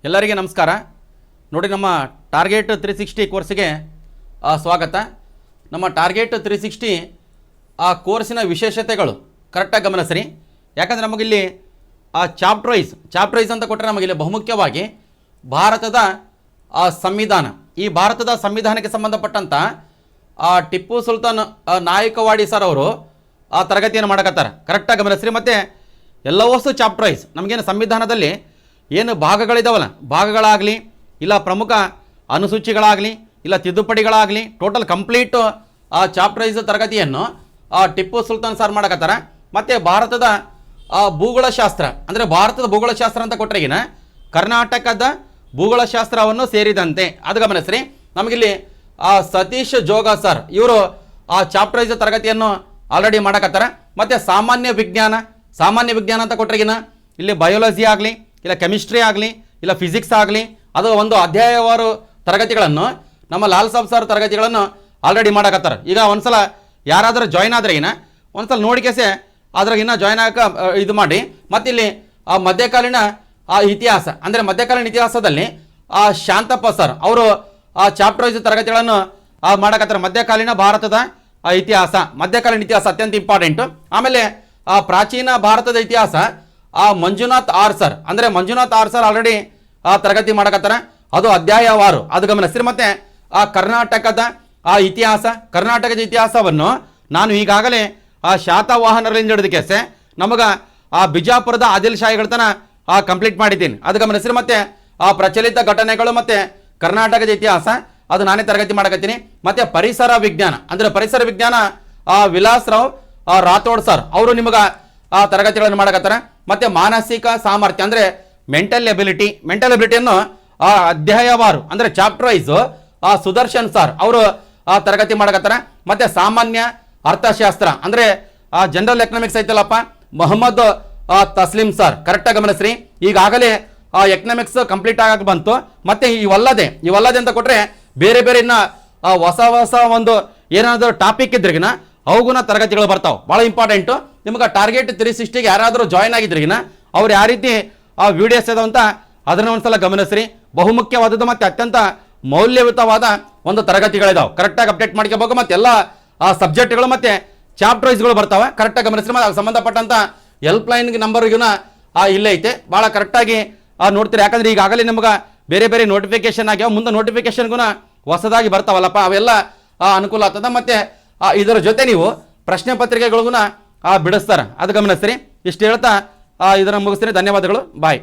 ಎಲ್ಲರಿಗೆ ನಮಸ್ಕಾರ. ನೋಡಿ, ನಮ್ಮ ಟಾರ್ಗೆಟ್ 360 ಕೋರ್ಸ್ಗೆ ಸ್ವಾಗತ. ನಮ್ಮ ಟಾರ್ಗೆಟ್ 360 ಆ ಕೋರ್ಸಿನ ವಿಶೇಷತೆಗಳು ಕರೆಕ್ಟಾಗಿ ಗಮನಿಸ್ರಿ. ಯಾಕಂದರೆ ನಮಗಿಲ್ಲಿ ಚಾಪ್ಟರ್ ವೈಸ್ ಅಂತ ಕೊಟ್ಟರೆ ನಮಗಿಲ್ಲಿ ಬಹುಮುಖ್ಯವಾಗಿ ಭಾರತದ ಸಂವಿಧಾನ, ಈ ಭಾರತದ ಸಂವಿಧಾನಕ್ಕೆ ಸಂಬಂಧಪಟ್ಟಂಥ ಟಿಪ್ಪು ಸುಲ್ತಾನ್ ನಾಯಕವಾಡಿ ಸರ್ ಅವರು ತರಗತಿಯನ್ನು ಮಾಡಕತ್ತಾರೆ. ಕರೆಕ್ಟಾಗಿ ಗಮನಿಸ್ರಿ. ಮತ್ತು ಎಲ್ಲವಷ್ಟು ಚಾಪ್ಟರ್ ವೈಸ್ ನಮಗೇನು ಸಂವಿಧಾನದಲ್ಲಿ ಏನು ಭಾಗಗಳಿದಾವಲ್ಲ, ಭಾಗಗಳಾಗಲಿ ಇಲ್ಲ ಪ್ರಮುಖ ಅನುಸೂಚಿಗಳಾಗಲಿ ಇಲ್ಲ ತಿದ್ದುಪಡಿಗಳಾಗಲಿ ಟೋಟಲ್ ಕಂಪ್ಲೀಟ್ ಚಾಪ್ಟರ್ ವೈಸ್ ತರಗತಿಯನ್ನು ಟಿಪ್ಪು ಸುಲ್ತಾನ್ ಸರ್ ಮಾಡಕತ್ತಾರೆ. ಮತ್ತು ಭಾರತದ ಭೂಗೋಳಶಾಸ್ತ್ರ ಅಂದರೆ ಭಾರತದ ಭೂಗೋಳಶಾಸ್ತ್ರ ಅಂತ ಕೊಟ್ಟರೆಗಿನ ಕರ್ನಾಟಕದ ಭೂಗೋಳಶಾಸ್ತ್ರವನ್ನು ಸೇರಿದಂತೆ ಅದು ಗಮನಿಸ್ರಿ. ನಮಗಿಲ್ಲಿ ಸತೀಶ್ ಜೋಗ ಸರ್ ಇವರು ಚಾಪ್ಟರ್ ವೈಸ್ ತರಗತಿಯನ್ನು ಆಲ್ರೆಡಿ ಮಾಡಕತ್ತಾರೆ. ಮತ್ತು ಸಾಮಾನ್ಯ ವಿಜ್ಞಾನ ಅಂತ ಕೊಟ್ಟರೆಗಿನ ಇಲ್ಲಿ ಬಯೋಲಜಿ ಆಗಲಿ ಇಲ್ಲ ಕೆಮಿಸ್ಟ್ರಿ ಆಗಲಿ ಇಲ್ಲ ಫಿಸಿಕ್ಸ್ ಆಗಲಿ ಅದು ಒಂದು ಅಧ್ಯಾಯವಾರು ತರಗತಿಗಳನ್ನು ನಮ್ಮ ಲಾಲ್ ಸಾಬ್ ಸರ್ ತರಗತಿಗಳನ್ನು ಆಲ್ರೆಡಿ ಮಾಡಕತ್ತಾರೆ. ಈಗ ಒಂದ್ಸಲ ಯಾರಾದರೂ ಜಾಯ್ನ್ ಆದರೆ ಒಂದ್ಸಲ ನೋಡಿಕೆಸೆ ಅದ್ರಾಗ ಜಾಯ್ನ್ ಆಗಕ್ಕೆ ಇದು ಮಾಡಿ. ಮತ್ತಿಲ್ಲಿ ಮಧ್ಯಕಾಲೀನ ಇತಿಹಾಸ ಅಂದರೆ ಮಧ್ಯಕಾಲೀನ ಇತಿಹಾಸದಲ್ಲಿ ಶಾಂತಪ್ಪ ಸರ್ ಅವರು ಚಾಪ್ಟರ್ ವೈಸ್ ತರಗತಿಗಳನ್ನು ಮಾಡಕತ್ತಾರೆ. ಮಧ್ಯಕಾಲೀನ ಭಾರತದ ಮಧ್ಯಕಾಲೀನ ಇತಿಹಾಸ ಅತ್ಯಂತ ಇಂಪಾರ್ಟೆಂಟು. ಆಮೇಲೆ ಪ್ರಾಚೀನ ಭಾರತದ ಇತಿಹಾಸ ಮಂಜುನಾಥ್ ಆರ್ ಸರ್ ಆಲ್ರೆಡಿ ತರಗತಿ ಮಾಡಕತ್ತಾರೆ. ಅದು ಅಧ್ಯಾಯವಾರು ಅದು ಗಮನಿಸ್ರಿ. ಮತ್ತೆ ಕರ್ನಾಟಕದ ಕರ್ನಾಟಕದ ಇತಿಹಾಸವನ್ನು ನಾನು ಈಗಾಗಲೇ ಶಾತವಾಹನರಿಂದ ಹಿಡಿದಕ್ಕೆ ನಮಗೆ ಬಿಜಾಪುರದ ಆದಿಲ್ ಶಾಹಿಗಳ ತನ ಕಂಪ್ಲೀಟ್ ಮಾಡಿದ್ದೀನಿ, ಅದು ಗಮನಿಸ್ರಿ. ಮತ್ತೆ ಪ್ರಚಲಿತ ಘಟನೆಗಳು ಮತ್ತೆ ಕರ್ನಾಟಕದ ಇತಿಹಾಸ ಅದು ನಾನೇ ತರಗತಿ ಮಾಡಕತ್ತೀನಿ. ಮತ್ತೆ ಪರಿಸರ ವಿಜ್ಞಾನ ವಿಲಾಸರಾವ್ ರಾಥೋಡ್ ಸರ್ ಅವರು ನಿಮಗೆ ತರಗತಿಗಳನ್ನು ಮಾಡಕತ್ತಾರೆ. ಮತ್ತೆ ಮಾನಸಿಕ ಸಾಮರ್ಥ್ಯ ಅಂದರೆ ಮೆಂಟಲ್ ಎಬಿಲಿಟಿಯನ್ನು ಅಧ್ಯಾಯವಾರು ಅಂದರೆ ಚಾಪ್ಟರ್ ವೈಸ್ ಸುದರ್ಶನ್ ಸರ್ ಅವರು ತರಗತಿ ಮಾಡಕತ್ತಾರೆ. ಮತ್ತೆ ಸಾಮಾನ್ಯ ಅರ್ಥಶಾಸ್ತ್ರ ಅಂದರೆ ಜನರಲ್ ಎಕನಾಮಿಕ್ಸ್ ಐತಲ್ಲಪ್ಪ, ಮೊಹಮ್ಮದ್ ತಸ್ಲಿಂ ಸರ್ ಕರೆಕ್ಟಾಗಿ ಗಮನಿಸ್ರಿ. ಈಗಾಗಲೇ ಎಕನಾಮಿಕ್ಸ್ ಕಂಪ್ಲೀಟ್ ಆಗಕ್ಕೆ ಬಂತು. ಮತ್ತೆ ಇವಲ್ಲದೆ ಅಂತ ಕೊಟ್ಟರೆ ಬೇರೆ ಇನ್ನ ಹೊಸ ಒಂದು ಏನಾದರೂ ಟಾಪಿಕ್ ಇದ್ರಿಗಿನ ಅವುಗುಣ ತರಗತಿಗಳು ಬರ್ತಾವೆ. ಭಾಳ ಇಂಪಾರ್ಟೆಂಟು. ನಿಮ್ಗೆ ಟಾರ್ಗೆಟ್ 360ಗೆ ಯಾರಾದರೂ ಜಾಯ್ನ್ ಆಗಿದ್ರಿಗಿನ ಅವ್ರು ಯಾವ ರೀತಿ ವಿಡಿಯೋಸ್ ಇದಾವೆ ಅಂತ ಅದನ್ನು ಒಂದ್ಸಲ ಗಮನಿಸ್ರಿ. ಬಹುಮುಖ್ಯವಾದದ್ದು ಮತ್ತು ಅತ್ಯಂತ ಮೌಲ್ಯಯುತವಾದ ಒಂದು ತರಗತಿಗಳಿದಾವೆ. ಕರೆಕ್ಟಾಗಿ ಅಪ್ಡೇಟ್ ಮಾಡ್ಕೋಬೇಕು. ಮತ್ತು ಎಲ್ಲ ಸಬ್ಜೆಕ್ಟ್ಗಳು ಮತ್ತು ಚಾಪ್ಟರ್ ವೈಸ್ಗಳು ಬರ್ತಾವೆ. ಕರೆಕ್ಟಾಗಿ ಗಮನಿಸ್ರಿ. ಮತ್ತು ಸಂಬಂಧಪಟ್ಟಂಥ ಹೆಲ್ಪ್ಲೈನ್ಗೆ ನಂಬರ್ಗಿನ ಇಲ್ಲೇ ಐತೆ. ಭಾಳ ಕರೆಕ್ಟಾಗಿ ನೋಡ್ತೀರಿ. ಯಾಕಂದರೆ ಈಗಾಗಲೇ ನಿಮ್ಗೆ ಬೇರೆ ನೋಟಿಫಿಕೇಶನ್ ಆಗ್ಯಾವ. ಮುಂದೆ ನೋಟಿಫಿಕೇಶನ್ಗೂ ಹೊಸದಾಗಿ ಬರ್ತಾವಲ್ಲಪ್ಪ, ಅವೆಲ್ಲ ಅನುಕೂಲ ಆಗ್ತದೆ. ಮತ್ತು ಇದರ ಜೊತೆ ನೀವು ಪ್ರಶ್ನೆ ಪತ್ರಿಕೆಗಳಿಗೂ ಬಿಡಿಸ್ತಾರೆ, ಅದು ಗಮನಿಸ್ರಿ. ಇಷ್ಟು ಹೇಳ್ತಾ ಇದನ್ನು ಮುಗಿಸ್ತೀನಿ. ಧನ್ಯವಾದಗಳು. ಬಾಯ್.